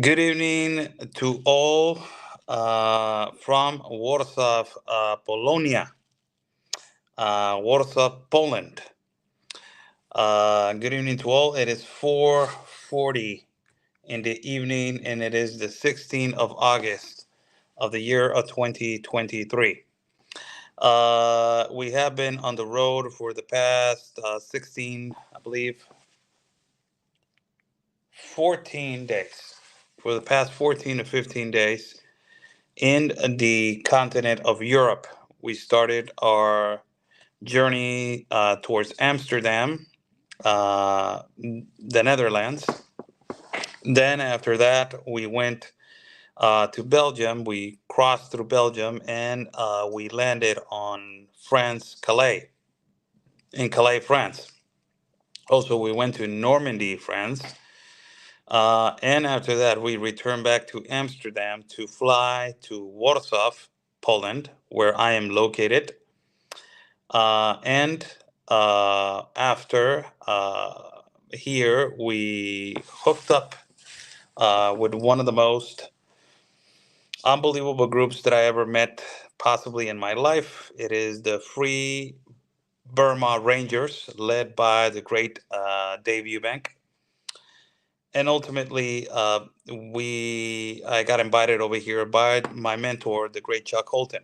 Good evening to all from Warsaw, Polonia, Warsaw, Poland. Good evening to all. It is 4:40 in the evening, and it is the 16th of August of the year of 2023. We have been on the road for the past 16, I believe, 14 days. For the past 14 to 15 days, in the continent of Europe. We started our journey towards Amsterdam, the Netherlands. Then, after that, we went to Belgium. We crossed through Belgium and we landed on France, Calais, in Calais, France. Also, we went to Normandy, France. And after that, we returned back to Amsterdam to fly to Warsaw, Poland, where I am located. And after here, we hooked up with one of the most unbelievable groups that I ever met, possibly in my life. It is the Free Burma Rangers, led by the great Dave Eubank. And ultimately, we I got invited over here by my mentor, the great Chuck Holton.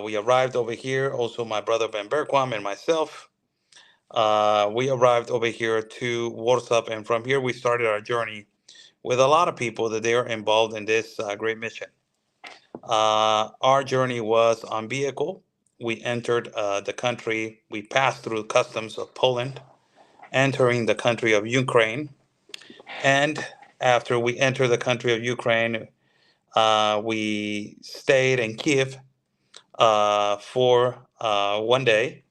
We arrived over here, also my brother Van Berkwam and myself. We arrived over here to Warsaw, and from here we started our journey with a lot of people that they are involved in this great mission. Our journey was on vehicle. We entered the country, we passed through customs of Poland, entering the country of Ukraine. And after we entered the country of Ukraine, we stayed in Kiev for 1 day.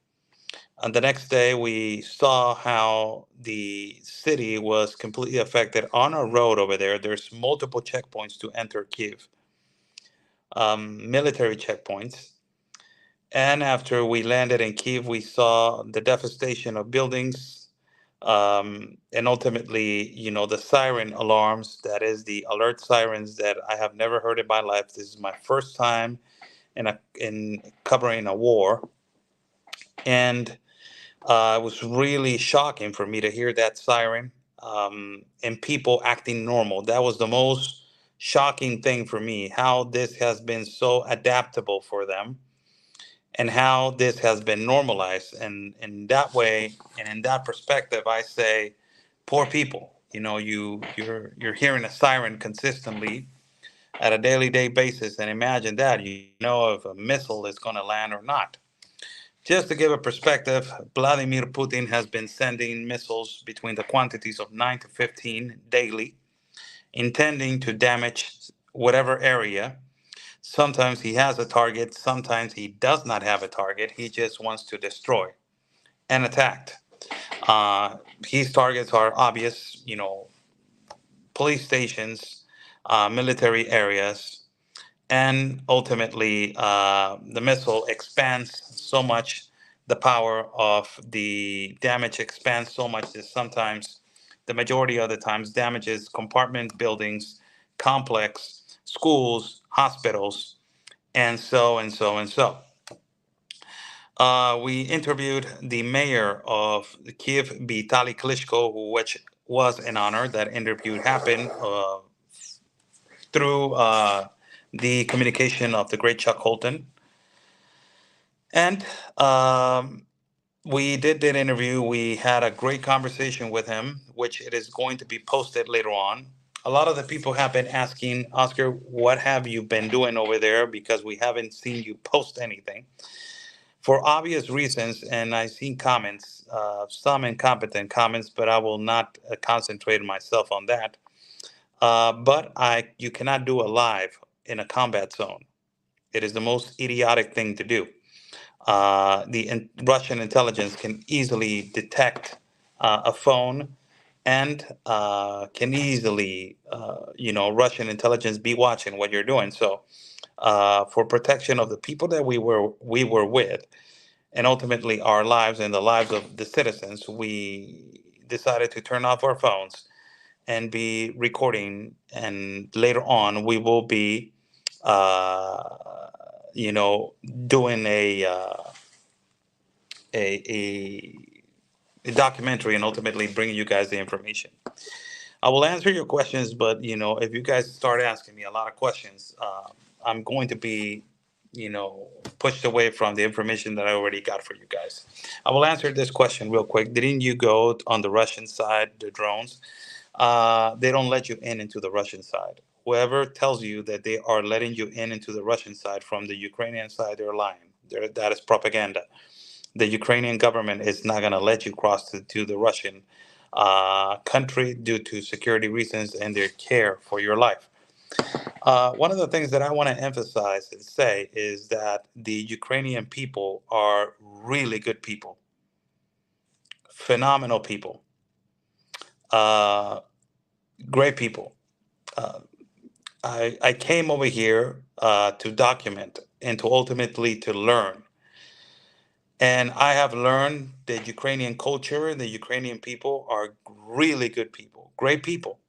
And the next day, we saw how the city was completely affected on a road over there. There's multiple checkpoints to enter Kiev, military checkpoints. And after we landed in Kiev, we saw the devastation of buildings, and ultimately, the siren alarms. That is the alert sirens that I have never heard in my life. This is my first time in covering a war, and it was really shocking for me to hear that siren, and people acting normal. That was the most shocking thing for me, how this has been so adaptable for them and how this has been normalized. And in that way and in that perspective, I say, poor people. You're hearing a siren consistently at a daily day basis, and imagine that you don't know if a missile is going to land or not. Just to give a perspective, Vladimir Putin has been sending missiles between the quantities of 9 to 15 daily, intending to damage whatever area. Sometimes he has a target, sometimes he does not have a target. He just wants to destroy and attack. Uh, his targets are obvious, police stations, military areas, and ultimately the missile expands so much, the power of the damage expands so much that sometimes, the majority of the times, damages compartment buildings, complex schools, hospitals, and so and so and so. We interviewed the mayor of Kiev, Vitaly Klitschko, which was an honor. That interview happened through the communication of the great Chuck Holton. And we did that interview. We had a great conversation with him, which it is going to be posted later on. A lot of the people have been asking, Oscar, what have you been doing over there? Because we haven't seen you post anything. For obvious reasons, and I've seen comments, some incompetent comments, but I will not concentrate myself on that. But you cannot do a live in a combat zone. It is the most idiotic thing to do. Russian intelligence can easily detect a phone, and can easily, Russian intelligence be watching what you're doing. So, for protection of the people that we were with, and ultimately our lives and the lives of the citizens, we decided to turn off our phones and be recording, and later on we will be, uh, you know, doing a, a documentary and ultimately bringing you guys the information. I will answer your questions, but if you guys start asking me a lot of questions, I'm going to be, pushed away from the information that I already got for you guys. I will answer this question real quick. Didn't you go on the Russian side, the drones? They don't let you in into the Russian side. Whoever tells you that they are letting you in into the Russian side from the Ukrainian side, they're lying. That is propaganda. The Ukrainian government is not going to let you cross to the Russian country due to security reasons and their care for your life. One of the things that I want to emphasize and say is that the Ukrainian people are really good people, phenomenal people, uh, great people. Uh, I came over here to document and to ultimately to learn. And I have learned that Ukrainian culture and the Ukrainian people are really good people, great people.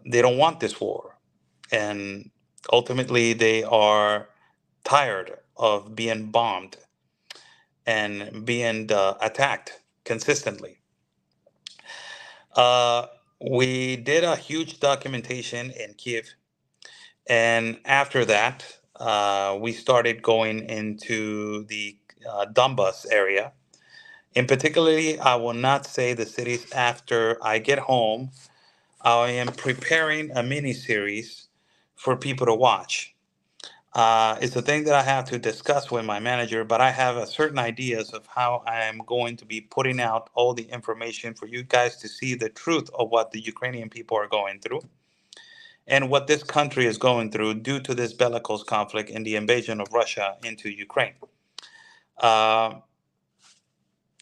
They don't want this war. And ultimately, they are tired of being bombed and being attacked consistently. Uh, we did a huge documentation in Kiev. And after that, we started going into the Donbas area. In particularly, I will not say the cities after I get home. I am preparing a mini series for people to watch. It's a thing that I have to discuss with my manager, but I have a certain ideas of how I am going to be putting out all the information for you guys to see the truth of what the Ukrainian people are going through and what this country is going through due to this bellicose conflict and the invasion of Russia into Ukraine. Uh,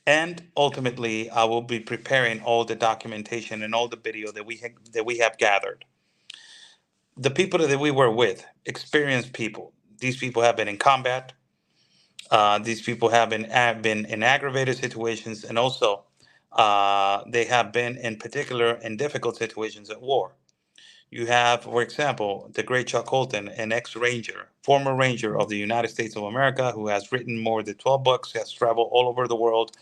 and ultimately, I will be preparing all the documentation and all the video that we have gathered. The people that we were with, experienced people. These people have been in combat. These people have been in aggravated situations, and also they have been in particular in difficult situations at war. You have, for example, the great Chuck Colton, an ex-Ranger, former Ranger of the United States of America, who has written more than 12 books, has traveled all over the world,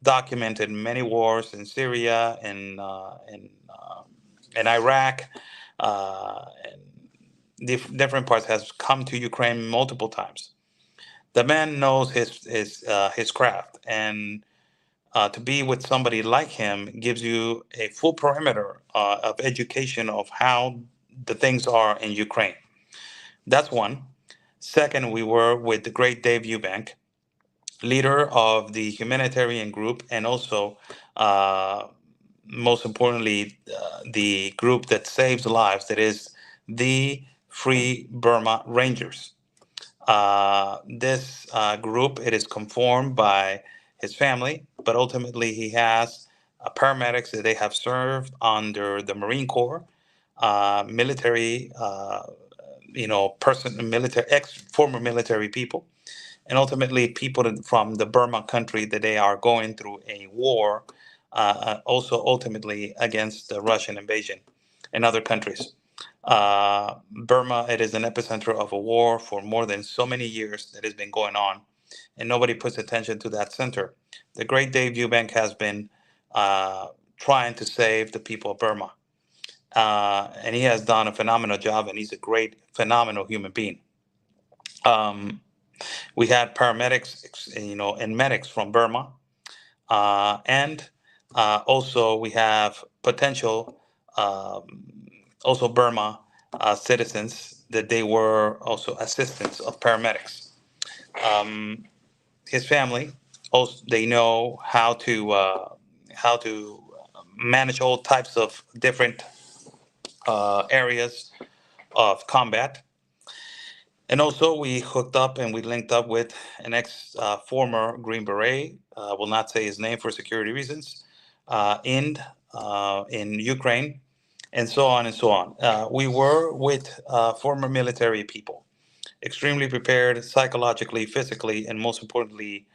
documented many wars in Syria and in Iraq, and different parts, has come to Ukraine multiple times. The man knows his craft, and to be with somebody like him gives you a full perimeter of education of how the things are in Ukraine. That's one. Second, we were with the great Dave Eubank, leader of the humanitarian group, and also, uh, most importantly, the group that saves lives, that is the Free Burma Rangers. This group, it is conformed by his family, but ultimately he has paramedics that they have served under the Marine Corps, military, military, former military people, and ultimately people from the Burma country that they are going through a war, also ultimately against the Russian invasion and other countries. Burma, it is an epicenter of a war for more than so many years that has been going on, and nobody puts attention to that center. The great Dave Eubank has been uh, trying to save the people of Burma, and he has done a phenomenal job, and he's a great, phenomenal human being. Um, we had paramedics, and medics from Burma, and also we have potential, um, also Burma citizens that they were also assistants of paramedics. Um, his family also, they know how to manage all types of different areas of combat. And also, we hooked up and we linked up with an ex former Green Beret. Will not say his name for security reasons. In Ukraine, and so on and so on. We were with former military people, extremely prepared psychologically, physically, and most importantly,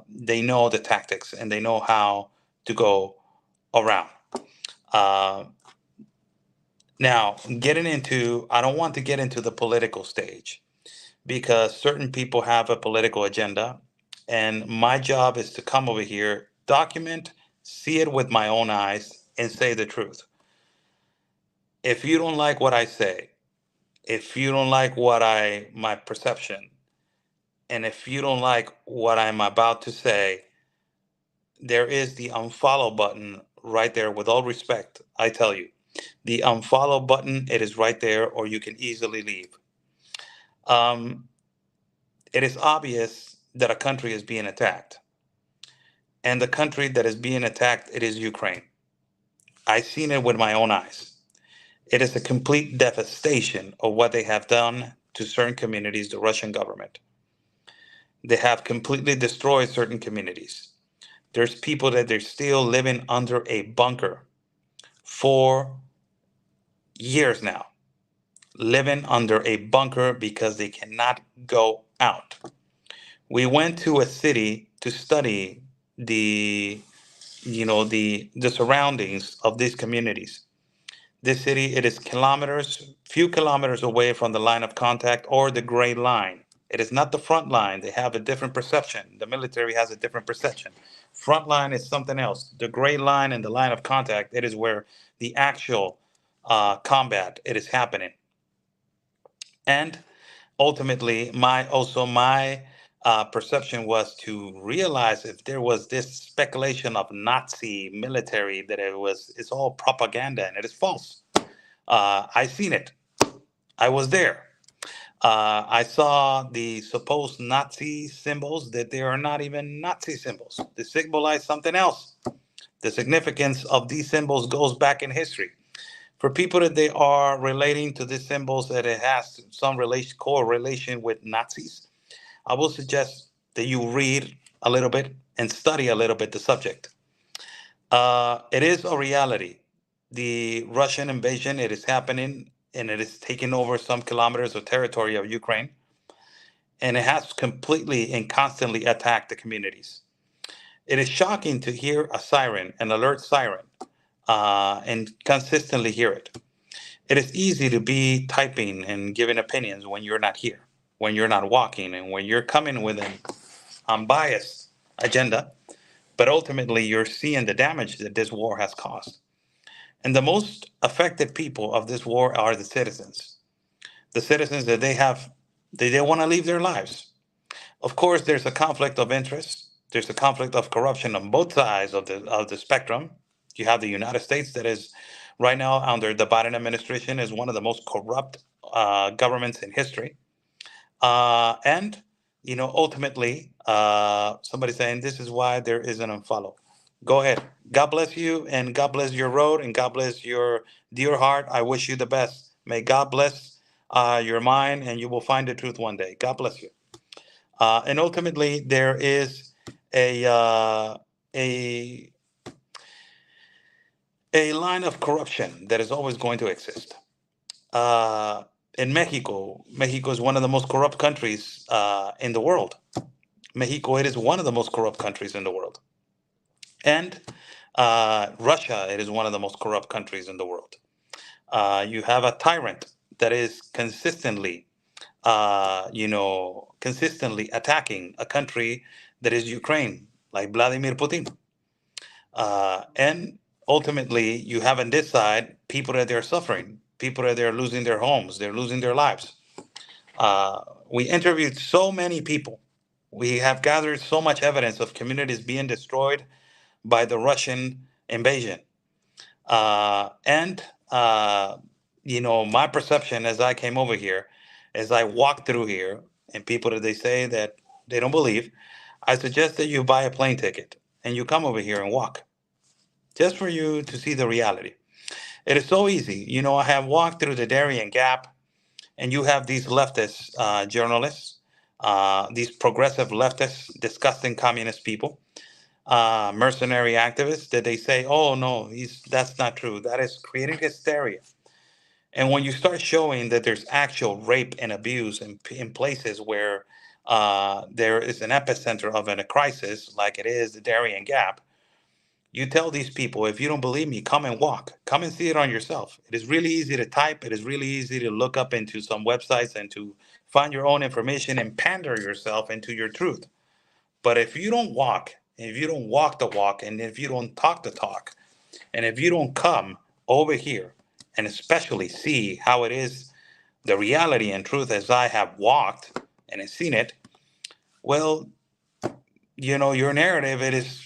they know the tactics and they know how to go around. Uh, Now, I don't want to get into the political stage because certain people have a political agenda, and my job is to come over here, document, see it with my own eyes, and say the truth. If you don't like what I say, if you don't like my perception, and if you don't like what I'm about to say, there is the unfollow button right there. With all respect, I tell you, the unfollow button, it is right there, or you can easily leave. Um, it is obvious that a country is being attacked, and the country that is being attacked, it is Ukraine. I've seen it with my own eyes. It is a complete devastation of what they have done to certain communities, the Russian government. They have completely destroyed certain communities. There's people that they're still living under a bunker for years now, living under a bunker because they cannot go out. We went to a city to study the the surroundings of these communities. This city, it is few kilometers away from the line of contact or the gray line. It is not the front line. They have a different perception. The military has a different perception. Front line is something else. The gray line and the line of contact, it is where the actual combat it is happening. And ultimately, my perception was to realize if there was this speculation of Nazi military that it's all propaganda and it is false. I seen it. I was there. I saw the supposed Nazi symbols that they are not even Nazi symbols. They symbolize something else. The significance of these symbols goes back in history. For people that they are relating to these symbols that it has some correlation with Nazis, I will suggest that you read a little bit and study a little bit the subject. It is a reality. The Russian invasion, it is happening and it is taking over some kilometers of territory of Ukraine. And it has completely and constantly attacked the communities. It is shocking to hear a siren, an alert siren, and consistently hear it. It is easy to be typing and giving opinions when you're not here, when you're not walking, and when you're coming with an unbiased agenda. But ultimately, you're seeing the damage that this war has caused. And the most affected people of this war are the citizens. The citizens that they want to leave their lives. Of course, there's a conflict of interest. There's a conflict of corruption on both sides of the spectrum. You have the United States that is right now under the Biden administration is one of the most corrupt governments in history. And ultimately, somebody saying this is why there is an unfollow. Go ahead. God bless you, and God bless your road, and God bless your dear heart. I wish you the best. May God bless your mind, and you will find the truth one day. God bless you. And ultimately, there is a uh, a a line of corruption that is always going to exist. Uh, in Mexico is one of the most corrupt countries in the world. Mexico, it is one of the most corrupt countries in the world. And Russia, it is one of the most corrupt countries in the world. You have a tyrant that is consistently attacking a country that is Ukraine, like Vladimir Putin. And ultimately, you have on this side people that they're suffering, people that they're losing their homes, they're losing their lives. We interviewed so many people. We have gathered so much evidence of communities being destroyed by the Russian invasion. And my perception as I came over here, as I walked through here, and people that they say that they don't believe, I suggest that you buy a plane ticket and you come over here and walk, just for you to see the reality. It is so easy. I have walked through the Darien Gap, and you have these leftist journalists, these progressive leftists, disgusting communist people, mercenary activists that they say, "Oh no, that's not true." That is creating hysteria. And when you start showing that there's actual rape and abuse in places where there is an epicenter of a crisis, like it is the Darien Gap, You tell these people, if you don't believe me, come and walk. Come and see it on yourself. It is really easy to type. It is really easy to look up into some websites and to find your own information and pander yourself into your truth. But if you don't walk, if you don't walk the walk, and if you don't talk the talk, and if you don't come over here and especially see how it is, the reality and truth as I have walked and have seen it, well, your narrative, it is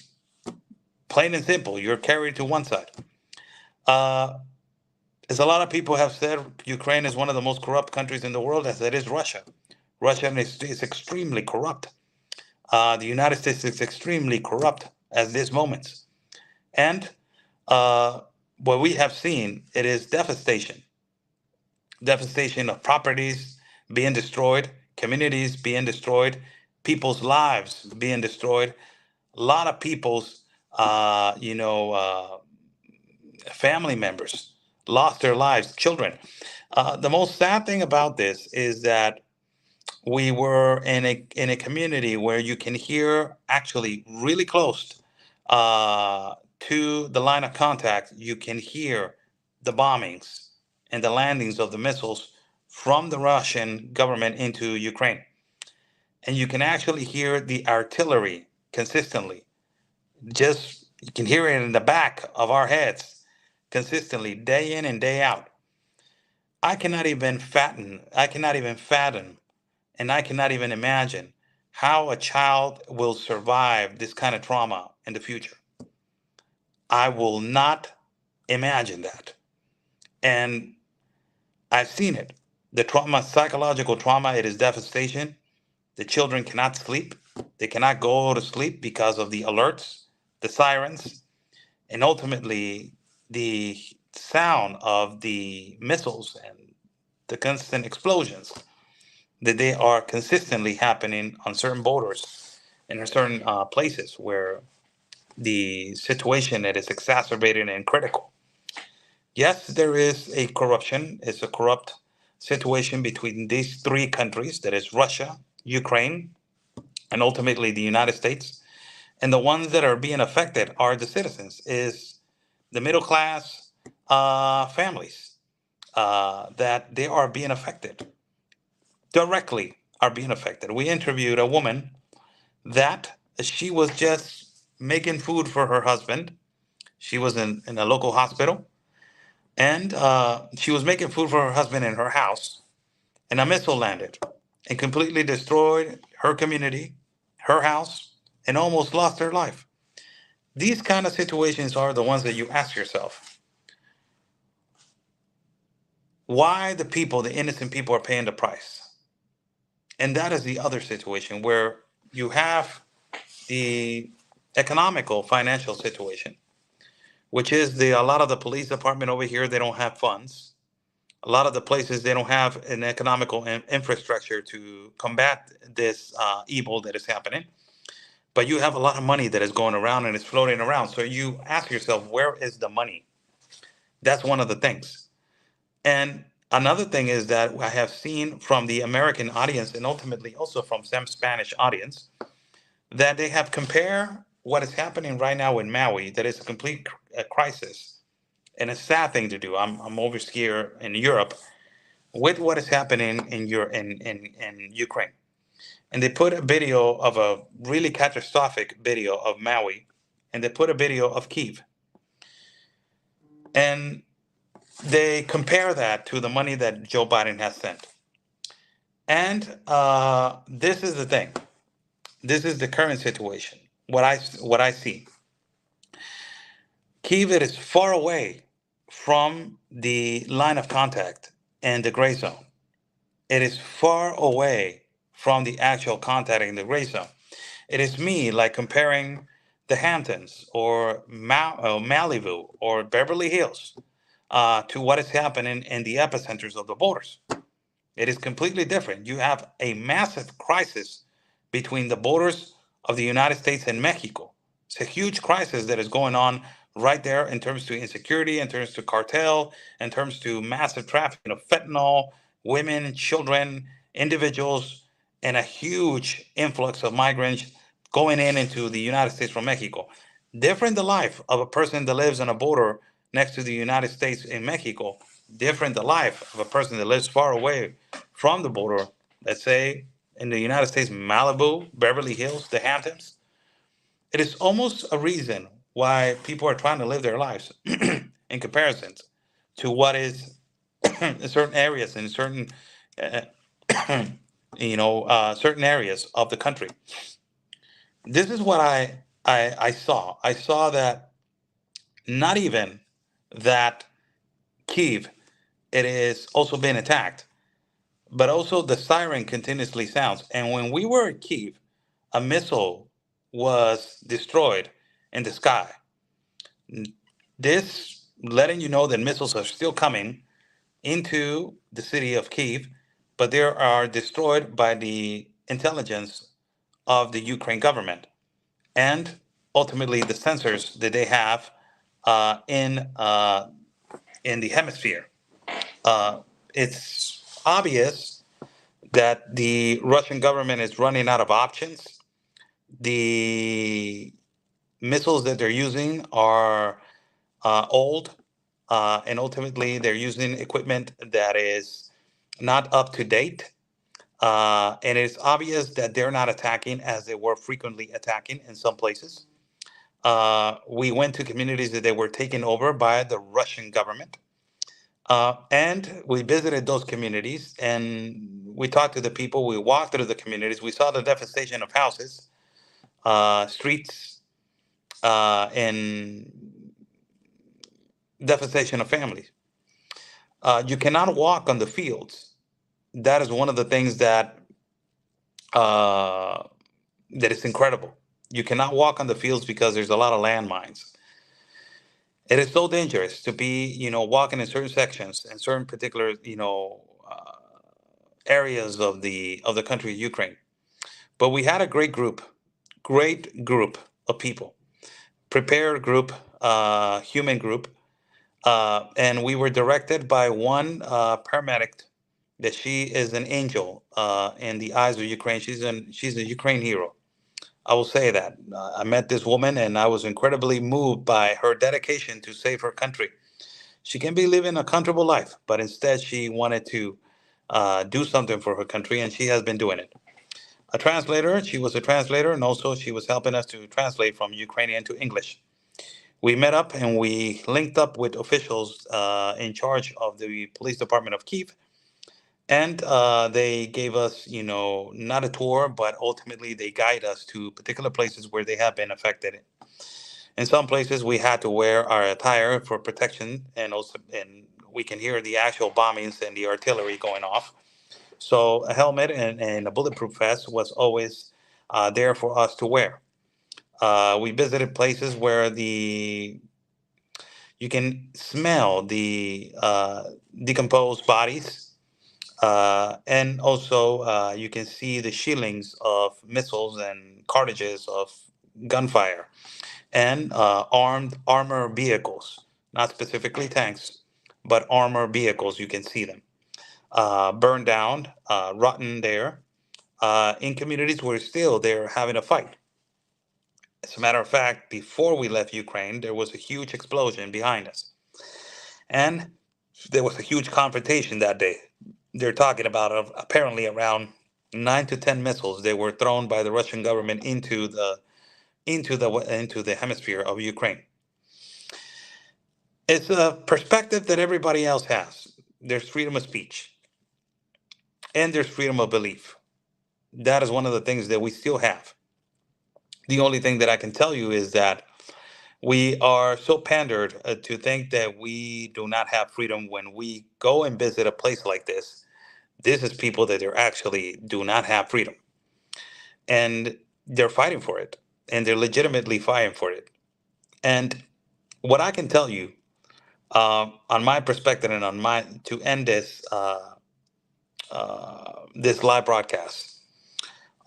plain and simple. You're carried to one side. Uh, as a lot of people have said, Ukraine is one of the most corrupt countries in the world, as it is Russia. Russia is extremely corrupt. The United States is extremely corrupt at this moment. And what we have seen, it is devastation of properties being destroyed, communities being destroyed, people's lives being destroyed. A lot of people's, family members lost their lives, children. The most sad thing about this is that we were in a community where you can hear actually really close to the line of contact. You can hear the bombings and the landings of the missiles from the Russian government into Ukraine, and you can actually hear the artillery consistently. Just you can hear it in the back of our heads consistently, day in and day out. I cannot even fathom, and I cannot even imagine how a child will survive this kind of trauma in the future. I will not imagine that. And I've seen it. The trauma, psychological trauma, it is devastation. The children cannot sleep. They cannot go to sleep because of the alerts, the sirens, and ultimately the sound of the missiles and the constant explosions that they are consistently happening on certain borders and in certain places where the situation that is exacerbated and critical. Yes, there is a corruption. It's a corrupt situation between these three countries, that is Russia, Ukraine, and ultimately the United States. And the ones that are being affected are the citizens, is the middle class families that they are being affected directly, are being affected. We interviewed a woman that she was just making food for her husband. She was in a local hospital, and she was making food for her husband in her house, and a missile landed and completely destroyed her community, her house, and almost lost her life. These kind of situations are the ones that you ask yourself, why the innocent people are paying the price? And that is the other situation where you have the economical financial situation, which is a lot of the police department over here, they don't have funds. A lot of the places, they don't have an economical infrastructure to combat this evil that is happening. But you have a lot of money that is going around and is floating around. So you ask yourself, where is the money? That's one of the things. And another thing is that I have seen from the American audience, and ultimately also from some Spanish audience, that they have compared what is happening right now in Maui, that is a complete crisis and a sad thing to do. I'm over here in Europe with what is happening in Ukraine. And they put a video of a really catastrophic video of Maui, and they put a video of Kiev. And they compare that to the money that Joe Biden has sent. And this is the thing. This is the current situation. What I see. Kiev is far away from the line of contact and the gray zone. It is far away from the actual contact in the gray zone. It is me like comparing the Hamptons or Malibu or Beverly Hills to what is happening in the epicenters of the borders. It is completely different. You have a massive crisis between the borders of the United States and Mexico. It's a huge crisis that is going on right there in terms to insecurity, in terms to cartel, in terms to massive trafficking of fentanyl, women, children, individuals, and a huge influx of migrants going into the United States from Mexico. Different the life of a person that lives on a border next to the United States in Mexico. Different the life of a person that lives far away from the border, let's say in the United States, Malibu, Beverly Hills, the Hamptons. It is almost a reason why people are trying to live their lives in comparison to what is in certain areas, in certain, uh, certain areas of the country. This is what I saw. I saw that not even that Kiev, it is also being attacked, but also the siren continuously sounds. And when we were at Kiev, a missile was destroyed in the sky. This letting you know that missiles are still coming into the city of Kiev, but they are destroyed by the intelligence of the Ukraine government and ultimately the sensors that they have uh, in uh, in the hemisphere. It's obvious that the Russian government is running out of options. The missiles that they're using are old, and ultimately they're using equipment that is not up to date. And it's obvious that they're not attacking as they were frequently attacking in some places. We went to communities that they were taken over by the Russian government. And we visited those communities and we talked to the people. We walked through the communities. We saw the devastation of houses, streets, and devastation of families. You cannot walk on the fields. That is one of the things uh, that is incredible. You cannot walk on the fields because there's a lot of landmines. It is so dangerous to be, walking in certain sections and certain particular, areas of the country of Ukraine. But we had a great group of people, prepared group, human group, and we were directed by one paramedic that she is an angel in the eyes of Ukraine. She's a Ukraine hero. I will say that. I met this woman and I was incredibly moved by her dedication to save her country. She can be living a comfortable life, but instead she wanted to do something for her country, and she has been doing it. A translator, she was a translator, and also she was helping us to translate from Ukrainian to English. We met up and we linked up with officials in charge of the police department of Kiev, and they gave us, not a tour, but ultimately they guide us to particular places where they have been affected. In some places, we had to wear our attire for protection, and we can hear the actual bombings and the artillery going off. So a helmet and a bulletproof vest was always there for us to wear. We visited places where you can smell the decomposed bodies, and also you can see the shellings of missiles and cartridges of gunfire and armor vehicles, not specifically tanks, but armor vehicles. You can see them burned down, rotten there, in communities where still they're having a fight. As a matter of fact, before we left Ukraine, there was a huge explosion behind us. And there was a huge confrontation that day. They're talking about apparently around 9 to 10 missiles they were thrown by the Russian government into the hemisphere of Ukraine. It's a perspective that everybody else has. There's freedom of speech and there's freedom of belief. That is one of the things that we still have. The only thing that I can tell you is that we are so pandered to think that we do not have freedom when we go and visit a place like this. This is people that they actually do not have freedom, and they're fighting for it, and they're legitimately fighting for it. And what I can tell you, on my perspective, and on my to end this live broadcast,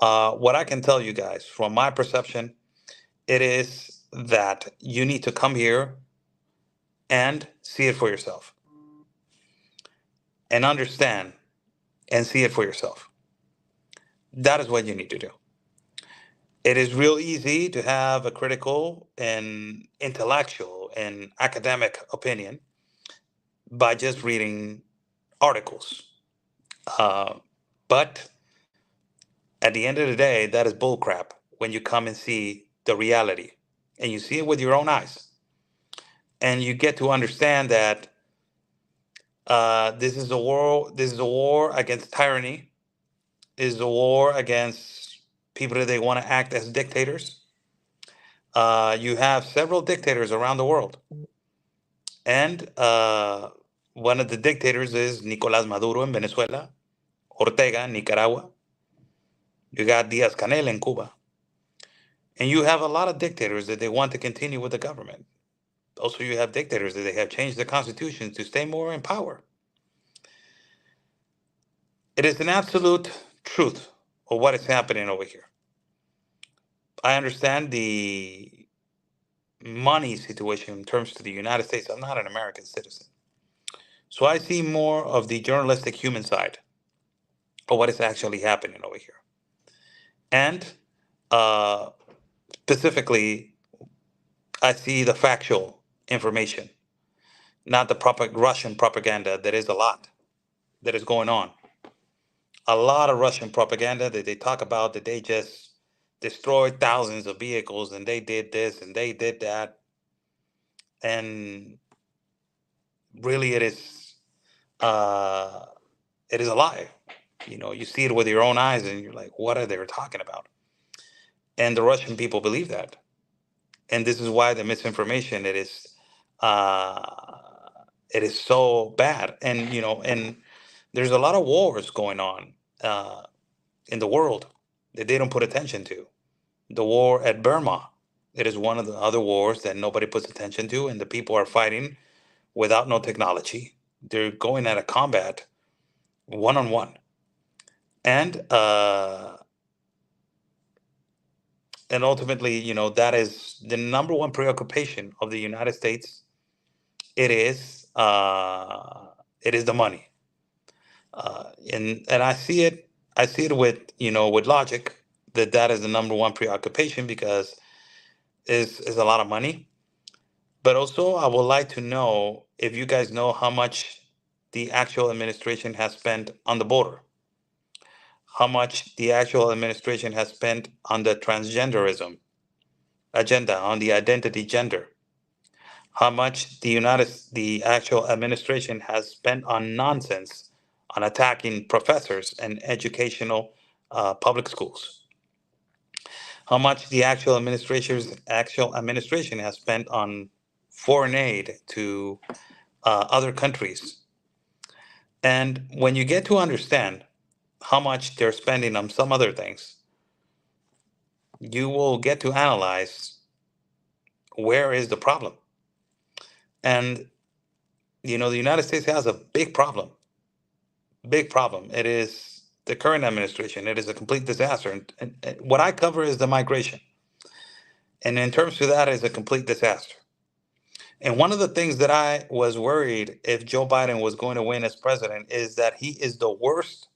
what I can tell you guys from my perception, it is that you need to come here and see it for yourself and understand and see it for yourself. That is what you need to do. It is real easy to have a critical and intellectual and academic opinion by just reading articles. Uh, but at the end of the day, that is bullcrap when you come and see the reality and you see it with your own eyes. And you get to understand that this is a war. This is a war against tyranny. This is a war against people that they want to act as dictators. You have several dictators around the world, and one of the dictators is Nicolás Maduro in Venezuela, Ortega in Nicaragua. You got Diaz Canel in Cuba, and you have a lot of dictators that they want to continue with the government. Also, you have dictators that they have changed the constitution to stay more in power. It is an absolute truth of what is happening over here. I understand the money situation in terms to the United States. I'm not an American citizen. So I see more of the journalistic human side of what is actually happening over here. And uh, specifically, I see the factual information, not the Russian propaganda. There is a lot that is going on. A lot of Russian propaganda that they talk about that they just destroyed thousands of vehicles and they did this and they did that. And really, uh, it is a lie. You know, you see it with your own eyes and you're like, what are they talking about? And the Russian people believe that. And this is why the misinformation uh, it is so bad. And you know, and there's a lot of wars going on uh, in the world that they don't put attention to. The war at Burma, it is one of the other wars that nobody puts attention to, and the people are fighting without no technology. They're going at a combat one on one, and ultimately, you know, that is the number one preoccupation of the United States. It is the money, and I see it with, you know, with logic, that that is the number one preoccupation because is a lot of money. But also, I would like to know if you guys know how much the actual administration has spent on the border, how much the actual administration has spent on the transgenderism agenda, on the identity gender, how much the actual administration has spent on nonsense, on attacking professors and educational public schools, how much the actual administration has spent on foreign aid to other countries. And when you get to understand how much they're spending on some other things, you will get to analyze where is the problem. And you know, the United States has a big problem. Big problem. It is the current administration. It is a complete disaster. And what I cover is the migration. And in terms of that, is a complete disaster. And one of the things that I was worried if Joe Biden was going to win as president is that he is the worst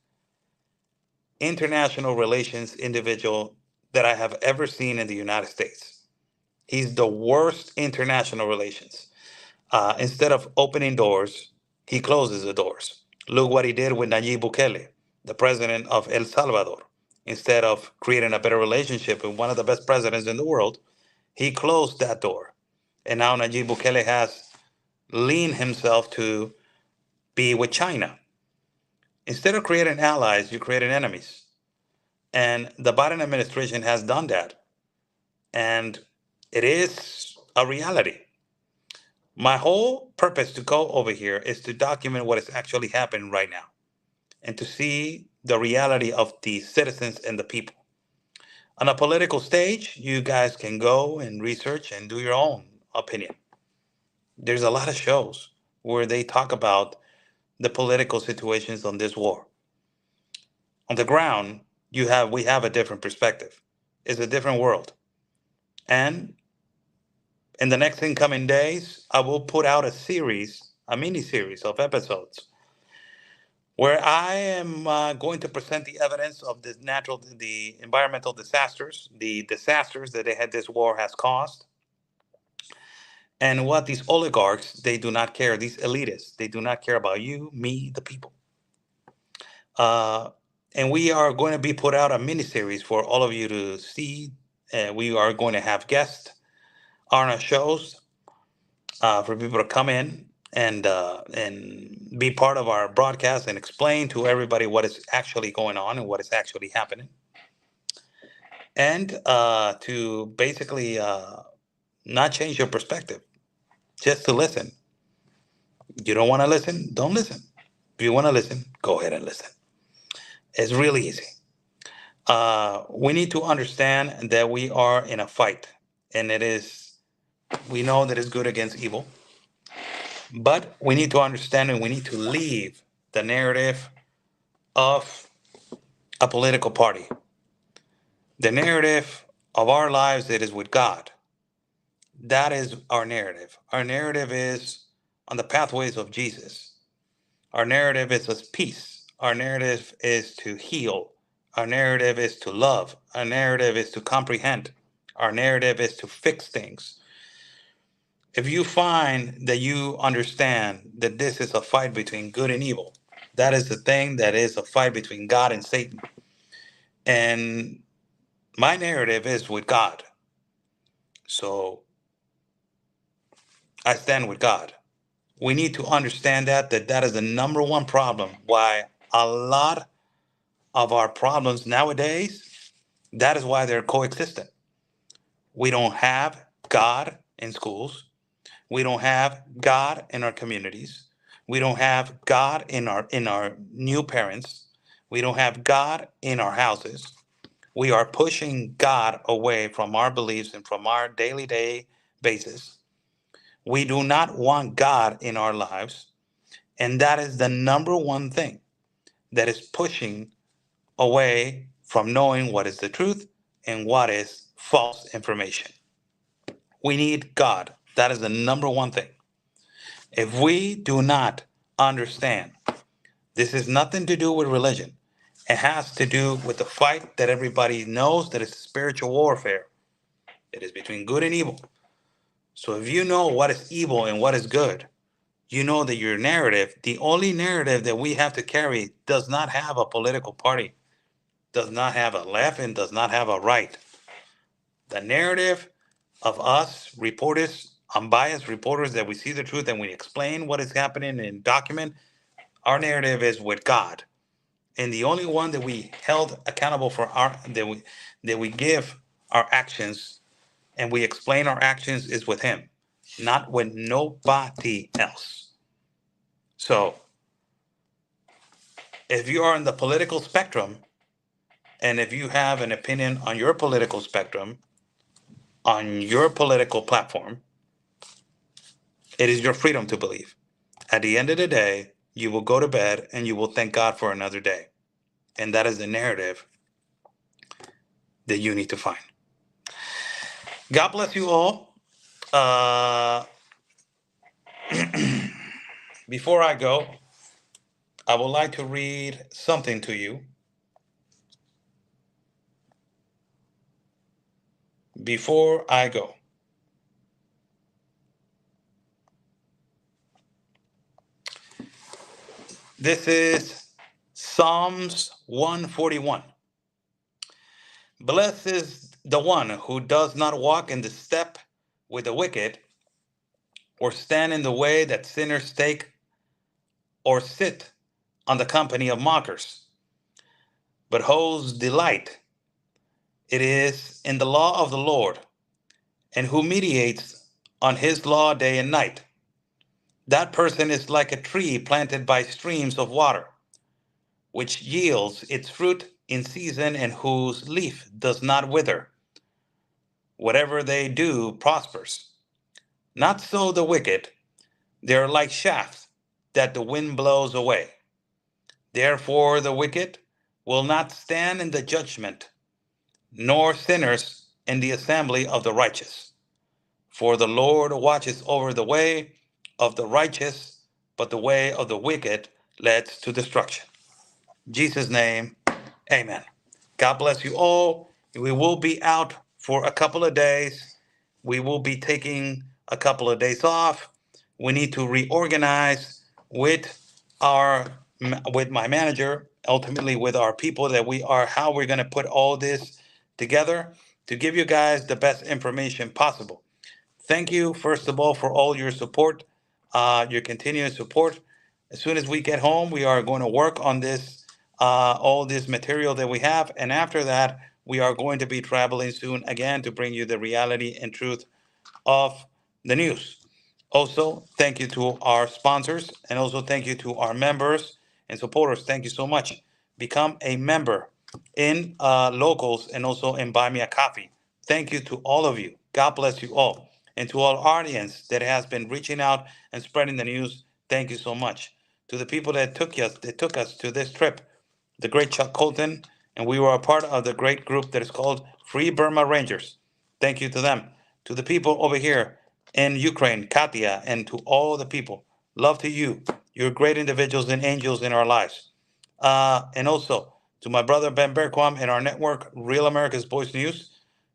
international relations individual that I have ever seen in the United States. He's the worst international relations. Instead of opening doors, he closes the doors. Look what he did with Nayib Bukele, the president of El Salvador. Instead of creating a better relationship with one of the best presidents in the world, he closed that door. And now Nayib Bukele has leaned himself to be with China. Instead of creating allies, you created enemies. And the Biden administration has done that. And it is a reality. My whole purpose to go over here is to document what is actually happening right now and to see the reality of the citizens and the people. On a political stage, you guys can go and research and do your own opinion. There's a lot of shows where they talk about the political situations on this war. On the ground, we have a different perspective. It's a different world. And in the next incoming days, I will put out a mini series of episodes where I am going to present the evidence of the environmental disasters, the disasters that this war has caused, and what these oligarchs, they do not care. These elitists, they do not care about you, me, the people. Uh, and we are going to be put out a mini series for all of you to see. We are going to have guests on our shows for people to come in and be part of our broadcast and explain to everybody what is actually going on and what is actually happening, and to basically not change your perspective, just to listen. You don't want to listen? Don't listen. If you want to listen, go ahead and listen. It's really easy. We need to understand that we are in a fight, and we know that it's good against evil, but we need to understand and we need to leave the narrative of a political party. The narrative of our lives, it is with God. That is our narrative. Our narrative is on the pathways of Jesus. Our narrative is of peace. Our narrative is to heal. Our narrative is to love. Our narrative is to comprehend. Our narrative is to fix things. If you find that you understand that this is a fight between good and evil, that is the thing that is a fight between God and Satan. And my narrative is with God. So I stand with God. We need to understand that is the number one problem why a lot of our problems nowadays, that is why they're coexistent. We don't have God in schools. We don't have God in our communities. We don't have God in our new parents. We don't have God in our houses. We are pushing God away from our beliefs and from our daily day basis. We do not want God in our lives. And that is the number one thing that is pushing away from knowing what is the truth and what is false information. We need God. That is the number one thing. If we do not understand, this has nothing to do with religion. It has to do with the fight that everybody knows that is spiritual warfare. It is between good and evil. So if you know what is evil and what is good, you know that your narrative, the only narrative that we have to carry, does not have a political party, does not have a left, and does not have a right. The narrative of us reporters, unbiased reporters, that we see the truth and we explain what is happening and document, our narrative is with God. And the only one that we held accountable for that we give our actions and we explain our actions is with Him, not with nobody else. So if you are in the political spectrum, and if you have an opinion on your political spectrum, on your political platform, it is your freedom to believe. At the end of the day, you will go to bed and you will thank God for another day. And that is the narrative that you need to find. God bless you all. Before I go, I would like to read something to you. Before I go. This is Psalms 141. Blessed is the one who does not walk in the step with the wicked, or stand in the way that sinners take, or sit on the company of mockers, but whose delight it is in the law of the Lord, and who meditates on his law day and night. That person is like a tree planted by streams of water, which yields its fruit in season and whose leaf does not wither. Whatever they do prospers. Not so the wicked. They are like shafts that the wind blows away. Therefore the wicked will not stand in the judgment, nor sinners in the assembly of the righteous. For the Lord watches over the way of the righteous, but the way of the wicked leads to destruction. In Jesus' name, amen. God bless you all. We will be out for a couple of days. We will be taking a couple of days off. We need to reorganize with our with my manager, ultimately with our people that we are, how we're going to put all this together to give you guys the best information possible. Thank you, first of all, for all your support, your continuous support. As soon as we get home, we are going to work on this, all this material that we have. And after that, we are going to be traveling soon again to bring you the reality and truth of the news. Also, thank you to our sponsors and also thank you to our members and supporters. Thank you so much. Become a member in Locals and also in Buy Me a Coffee. Thank you to all of you. God bless you all. And to our audience that has been reaching out and spreading the news, thank you so much. To the people that took us to this trip, the great Chuck Colton, and we were a part of the great group that is called Free Burma Rangers. Thank you to them. To the people over here in Ukraine, Katia, and to all the people, love to you. You're great individuals and angels in our lives. And also to my brother Ben Berquam and our network, Real America's Voice News.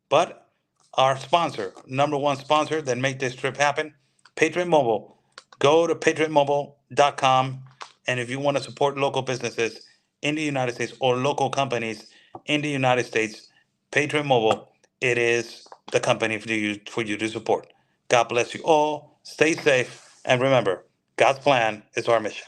But our sponsor, number one sponsor that make this trip happen, Patriot Mobile. Go to patriotmobile.com. And if you want to support local businesses in the United States or local companies in the United States, Patriot Mobile, it is the company for you to support. God bless you all. Stay safe. And remember, God's plan is our mission.